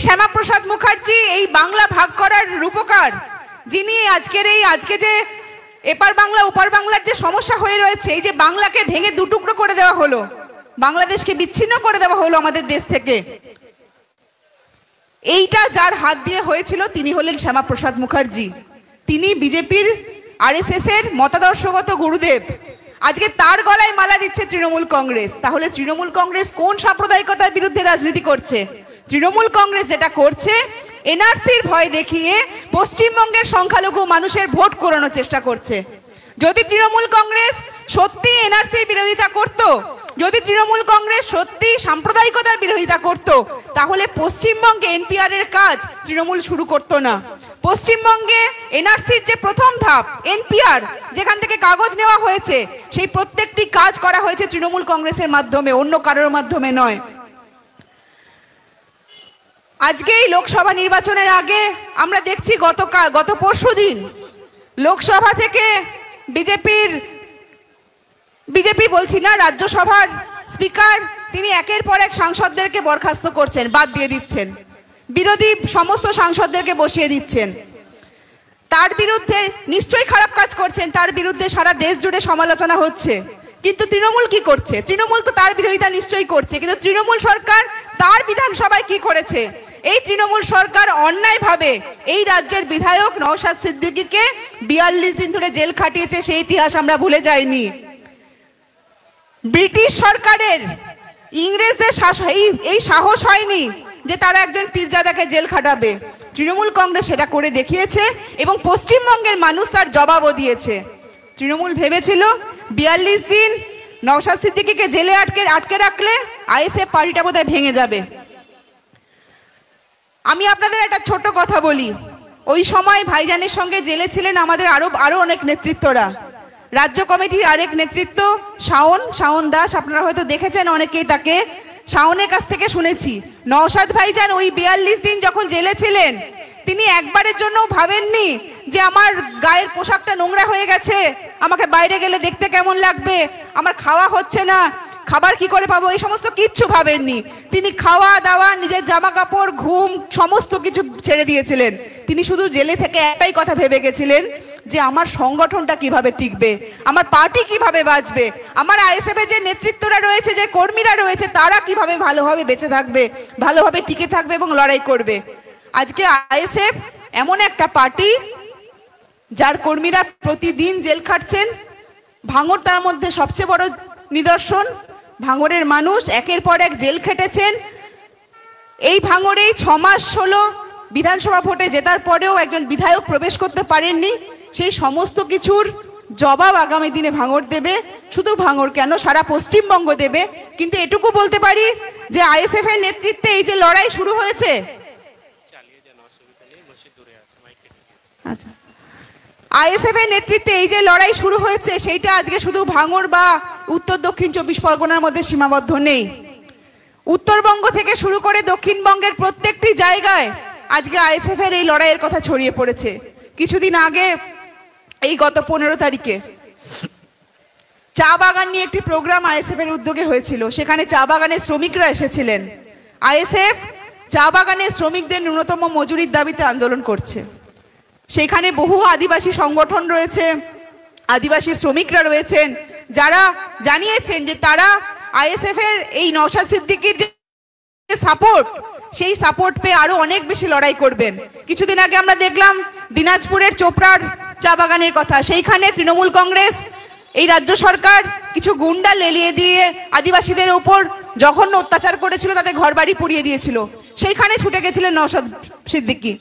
শ্যামাপ্রসাদ মুখার্জি এই বাংলা ভাগ করার রূপকার, যিনি আজকে যে এপার বাংলা ওপার বাংলার যে সমস্যা হয়ে রয়েছে, এই যে বাংলাকে ভেঙে দুটুকরো করে দেওয়া হলো, বাংলাদেশকে বিচ্ছিন্ন করে দেওয়া হলো আমাদের দেশ থেকে, এইটা যার হাত দিয়ে হয়েছিল তিনি হলেন শ্যামাপ্রসাদ মুখার্জি। তিনি বিজেপির আরএসএস এর মতাদর্শগত গুরুদেব। আজকে তার গলায় মালা দিচ্ছে তৃণমূল কংগ্রেস। তাহলে তৃণমূল কংগ্রেস কোন সাম্প্রদায়িকতার বিরুদ্ধে রাজনীতি করছে? তৃণমূল কংগ্রেস যেটা করছে, এনআরসির ভয় দেখিয়ে পশ্চিমবঙ্গের সংখ্যালঘু মানুষের ভোট করানোর চেষ্টা করছে। যদি তৃণমূল কংগ্রেস সত্যি এনআরসির বিরোধিতা করত, যদি তৃণমূল কংগ্রেস সত্যি সাম্প্রদায়িকতার বিরোধিতা করত, তাহলে পশ্চিমবঙ্গে এনপিআর এর কাজ তৃণমূল শুরু করত না। পশ্চিমবঙ্গে এনআরসির যে প্রথম ধাপ এনপিআর, যেখান থেকে কাগজ নেওয়া হয়েছে, সেই প্রত্যেকটি কাজ করা হয়েছে তৃণমূল কংগ্রেসের মাধ্যমে, অন্য কারোর মাধ্যমে নয়। আজকে এই লোকসভা নির্বাচনের আগে আমরা দেখছি গত পরশুদিন লোকসভা থেকে বিজেপি বলছি না, রাজ্যসভার স্পিকার তিনি একের পর এক সাংসদদেরকে বরখাস্ত করছেন, বাদ দিয়ে দিচ্ছেন, বিরোধী সমস্ত সাংসদদেরকে বসিয়ে দিচ্ছেন। তার বিরুদ্ধে নিশ্চয়ই খারাপ কাজ করছেন, তার বিরুদ্ধে সারা দেশ জুড়ে সমালোচনা হচ্ছে। কিন্তু তৃণমূল কি করছে? তৃণমূল তো তার বিরোধিতা নিশ্চয়ই করছে, কিন্তু তৃণমূল সরকার তার বিধানসভায় কি করেছে? এই তৃণমূল সরকার অন্যায়ভাবে এই রাজ্যের বিধায়ক নওশাদ সিদ্দিকীকে ৪২ দিন ধরে জেল খাটিয়েছে, সেই ইতিহাস আমরা ভুলে যাইনি। ব্রিটিশ সরকারের, ইংরেজদের এই সাহস হয়নি যে তারা একজন পীরজাদাকে জেল খাটাবে। তৃণমূল কংগ্রেস সেটা করে দেখিয়েছে এবং পশ্চিমবঙ্গের মানুষ তার জবাবও দিয়েছে। তৃণমূল ভেবেছিল ৪২ দিন নওশাদ সিদ্দিকীকে জেলে আটকে রাখলে আইএসএফ পার্টিটা বোধহয় ভেঙে যাবে। আমি আপনাদের একটা ছোট কথা বলি, ওই সময় ভাইজানের সঙ্গে জেলে ছিলেন আমাদের আরো অনেক নেতৃত্বরা। রাজ্য কমিটির আরেক নেতৃত্ব শাওন দাস, আপনারা হয়তো দেখেছেন অনেকেই তাকে। শাওনের কাছ থেকে শুনেছি নওশাদ ভাইজান ওই ৪২ দিন যখন জেলে ছিলেন, তিনি একবারের জন্য ভাবেননি যে আমার গায়ের পোশাকটা নোংরা হয়ে গেছে, আমাকে বাইরে গেলে দেখতে কেমন লাগবে, আমার খাওয়া হচ্ছে না, খাবার কি করে পাবো, এই সমস্ত কিচ্ছু ভাবেননি। তিনি খাওয়া দাওয়া, নিজের জামা কাপড়, ঘুম সমস্ত কিছু ছেড়ে দিয়েছিলেন। তিনি শুধু জেলে থেকে একটাই কথা ভেবে গেছিলেন যে আমার সংগঠনটা কিভাবে টিকবে, আমার পার্টি কিভাবে বাঁচবে, আমার আইএসএফ এর যে নেতৃত্বরা রয়েছে, যে কর্মীরা রয়েছে, তারা কিভাবে ভালোভাবে বেঁচে থাকবে, ভালোভাবে টিকে থাকবে এবং লড়াই করবে। আজকে আইএসএফ এমন একটা পার্টি যার কর্মীরা প্রতিদিন জেল খাটছেন। ভাঙড় তার মধ্যে সবচেয়ে বড় নিদর্শন। ভাঙড়ের মানুষ একের পর এক জেল খেটেছেন। এই ভাঙড়েই 6 মাস হলো বিধানসভা ভোটে জেতার পরেও একজন বিধায়ক প্রবেশ করতে পারেননি। সেই সমস্ত কিছুর জবাব আগামী দিনে ভাঙড় দেবে। শুধু ভাঙড় কেন, সারা পশ্চিমবঙ্গ দেবে। কিন্তু এটুকু বলতে পারি যে আইএসএফ এর নেতৃত্বে এই যে লড়াই শুরু হয়েছে, আইএসএফ এর নেতৃত্বে এই যে লড়াই শুরু হয়েছে, সেইটা আজকে শুধু ভাঙড় বা উত্তর দক্ষিণ 24 পরগনার মধ্যে সীমাবদ্ধ নেই। উত্তরবঙ্গ থেকে শুরু করে দক্ষিণবঙ্গের প্রত্যেকটি জায়গায় আজকে আইএসএফ এর এই লড়াইয়ের কথা ছড়িয়ে পড়েছে। কিছুদিন আগে এই গত 15 তারিখে চা বাগান নিয়ে একটি প্রোগ্রাম আইএসএফ এর উদ্যোগে হয়েছিল। সেখানে চা বাগানের শ্রমিকরা এসেছিলেন। আইএসএফ চা বাগানের শ্রমিকদের ন্যূনতম মজুরির দাবিতে আন্দোলন করছে। সেখানে বহু আদিবাসী সংগঠন রয়েছে, আদিবাসী শ্রমিকরা রয়েছেন, যারা জানিয়েছেন যে তারা আইএসএফ এর এই নওশাদ সিদ্দিকীর যে সাপোর্ট, সেই সাপোর্ট পেয়ে আরো অনেক বেশি লড়াই করবেন। কিছুদিন আগে আমরা দেখলাম দিনাজপুরের চোপড়ার চা বাগানের কথা। সেইখানে তৃণমূল কংগ্রেস, এই রাজ্য সরকার কিছু গুন্ডা লেলিয়ে দিয়ে আদিবাসীদের উপর জঘন্য অত্যাচার করেছিল, তাদের ঘর বাড়ি পুড়িয়ে দিয়েছিল। সেইখানে ছুটে গেছিলেন নওশাদ সিদ্দিকী।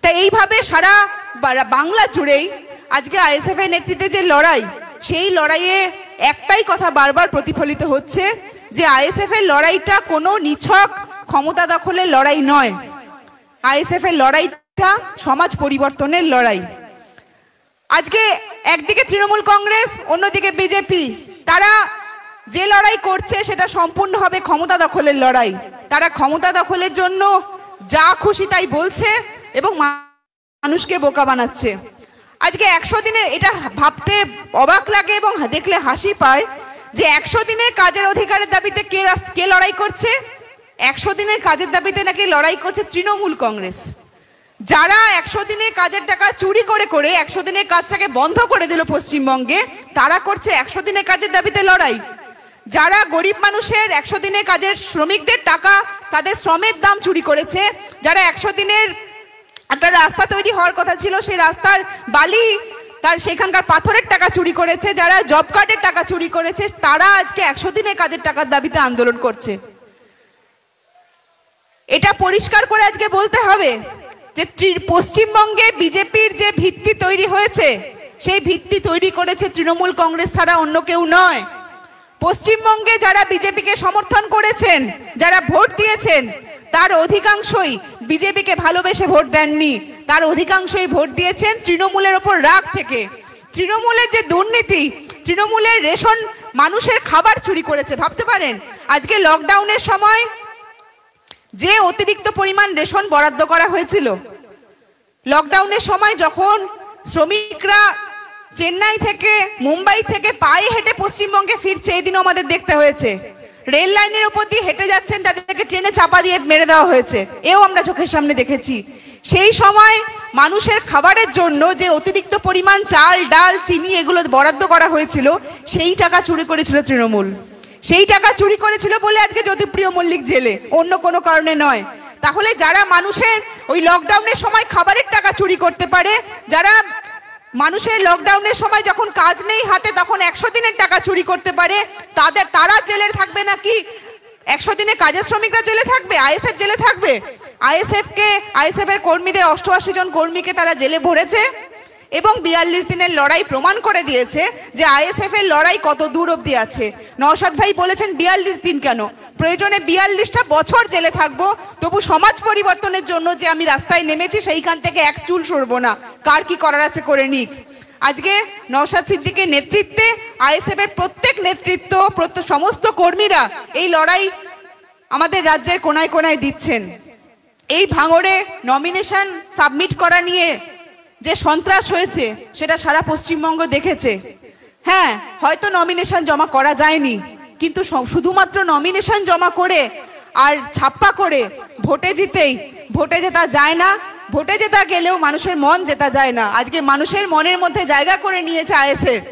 তাই এইভাবে সারা বাংলা জুড়েই আজকে আইএসএফ এর নেতৃত্বে যে লড়াই, সেই লড়াইয়ে একটাই কথা বারবার প্রতিফলিত হচ্ছে যে আইএসএফ এর লড়াইটা কোনো নিছক ক্ষমতা দখলের লড়াই নয়। আইএসএফ এর লড়াইটা সমাজ পরিবর্তনের লড়াই। আজকে একদিকে তৃণমূল কংগ্রেস, অন্যদিকে বিজেপি, তারা যে লড়াই করছে সেটা সম্পূর্ণভাবে ক্ষমতা দখলের লড়াই। তারা ক্ষমতা দখলের জন্য যা খুশি তাই বলছে এবং মানুষকে বোকা বানাচ্ছে। আজকে 100 দিনের, এটা ভাবতে অবাক লাগে এবং দেখলে হাসি পায় যে 100 দিনের কাজের অধিকারের দাবিতে কে লড়াই করছে? 100 দিনের কাজের দাবিতে নাকি লড়াই করছে তৃণমূল কংগ্রেস। যারা 100 দিনের কাজের টাকা চুরি করে করে 100 দিনের কাজটাকে বন্ধ করে দিল পশ্চিমবঙ্গে, তারা করছে 100 দিনের কাজের দাবিতে লড়াই। যারা গরিব মানুষের 100 দিনের কাজের শ্রমিকদের টাকা, তাদের শ্রমের দাম চুরি করেছে, যারা 100 দিনের একটা রাস্তা তৈরি হওয়ার কথা ছিল সেই রাস্তার বালি তার সেখানকার পাথরের টাকা চুরি করেছে, যারা জব কার্ডের টাকা চুরি করেছে, তারা আজকে 100 দিনের কাজের টাকার দাবিতে আন্দোলন করছে। এটা পরিষ্কার করে আজকে বলতে হবে যে পশ্চিমবঙ্গে বিজেপির যে ভিত্তি তৈরি হয়েছে সেই ভিত্তি তৈরি করেছে তৃণমূল কংগ্রেস ছাড়া অন্য কেউ নয়। পশ্চিমবঙ্গে যারা বিজেপিকে সমর্থন করেছেন, যারা ভোট দিয়েছেন, তার অধিকাংশই বিজেপিকে ভালোবেসে ভোট দেননি, তার অধিকাংশই ভোট দিয়েছেন তৃণমূলের ওপর রাগ থেকে। তৃণমূলের যে দুর্নীতি, তৃণমূলের রেশন মানুষের খাবার চুরি করেছে, ভাবতে পারেন আজকে লকডাউনের সময় যে অতিরিক্ত পরিমাণ রেশন বরাদ্দ করা হয়েছিল, লকডাউনের সময় যখন শ্রমিকরা চেন্নাই থেকে মুম্বাই থেকে পায়ে হেঁটে পশ্চিমবঙ্গে ফিরছে, এই দিনও আমাদের দেখতে হয়েছে। রেল লাইনের উপর দিয়ে হেঁটে যাচ্ছেন, তাদেরকে ট্রেনে চাপা দিয়ে মেরে দেওয়া হয়েছে, এও আমরা চোখের সামনে দেখেছি। সেই সময় মানুষের খাবারের জন্য যে অতিরিক্ত পরিমাণ চাল, ডাল, চিনি এগুলো বরাদ্দ করা হয়েছিল, সেই টাকা চুরি করেছিল তৃণমূল। সেই টাকা চুরি করেছিল বলে আজকে জ্যোতিপ্রিয় মল্লিক জেলে, অন্য কোনো কারণে নয়। তাহলে যারা মানুষের ওই লকডাউনের সময় খাবারের টাকা চুরি করতে পারে, যারা মানুষের লকডাউনের সময় যখন কাজ নেই হাতে তখন 100 দিনের টাকা চুরি করতে পারে, তারা জেলে থাকবে নাকি 100 দিনে কাজের শ্রমিকরা জেলে থাকবে? আইএসএফ জেলে থাকবে? আইএসএফ এর কর্মীদের 88 জন কর্মীকে তারা জেলে ভরেছে এবং 42 দিনের লড়াই প্রমাণ করে দিয়েছে যে আইএসএফ এর লড়াই কত দূর অব্দি আছে। নওশাদ ভাই বলেছেন 42 দিন কেন, প্রয়োজনে 42টা বছর জেলে থাকবো, তবু সমাজ পরিবর্তনের জন্য যে আমি রাস্তায় নেমেছি সেইখান থেকে এক চুল সরবো না, কার কি করার আছে করে নিক। আজকে নওশাদ সিদ্দিকের নেতৃত্বে আইএসএফ এর প্রত্যেক নেতৃত্ব, সমস্ত কর্মীরা এই লড়াই আমাদের রাজ্যের কোনায় কোনায় দিচ্ছেন। এই ভাঙড়ে নমিনেশন সাবমিট করা নিয়ে যে সন্ত্রাস হয়েছে সেটা সারা পশ্চিমবঙ্গ দেখেছে। হ্যাঁ, হয়তো নমিনেশন জমা করা যায়নি, কিন্তু শুধুমাত্র নমিনেশন জমা করে আর ছাপ্পা করে ভোটে জেতা যায় না। ভোটে জেতা গেলেও মানুষের মন জেতা যায় না। আজকে মানুষের মনের মধ্যে জায়গা করে নিয়েছে আইএসএফ।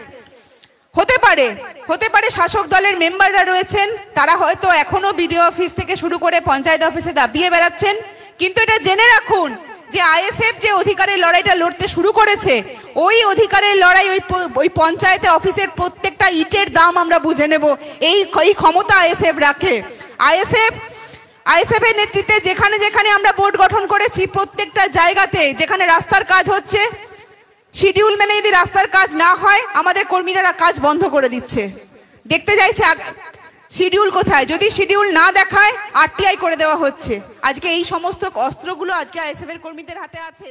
হতে পারে শাসক দলের মেম্বাররা রয়েছেন, তারা হয়তো এখনো বিডিও অফিস থেকে শুরু করে পঞ্চায়েত অফিসে দাবিয়ে বেড়াচ্ছেন, কিন্তু এটা জেনে রাখুন যে আইএসএফ যে অধিকারের লড়াইটা লড়তে শুরু করেছে, ওই অধিকারের লড়াই ওই পঞ্চায়েতে অফিসের প্রত্যেকটা ইটের দাম আমরা বুঝে নেব, এই ক্ষমতা আইএসএফ রাখে। আইএসএফ এর নেতৃত্বে যেখানে যেখানে আমরা বোর্ড গঠন করেছি, প্রত্যেকটা জায়গাতে যেখানে রাস্তার কাজ হচ্ছে, শিডিউল মেনে যদি রাস্তার কাজ না হয় আমাদের কর্মীরা কাজ বন্ধ করে দিচ্ছে। দেখতে চাইছে শিডিউল কোথায়, যদি শিডিউল না দেখায় আরটিআই করে দেওয়া হচ্ছে। আজকে এই সমস্ত অস্ত্রগুলো আজকে আইএসএফ এর কর্মীদের হাতে আছে।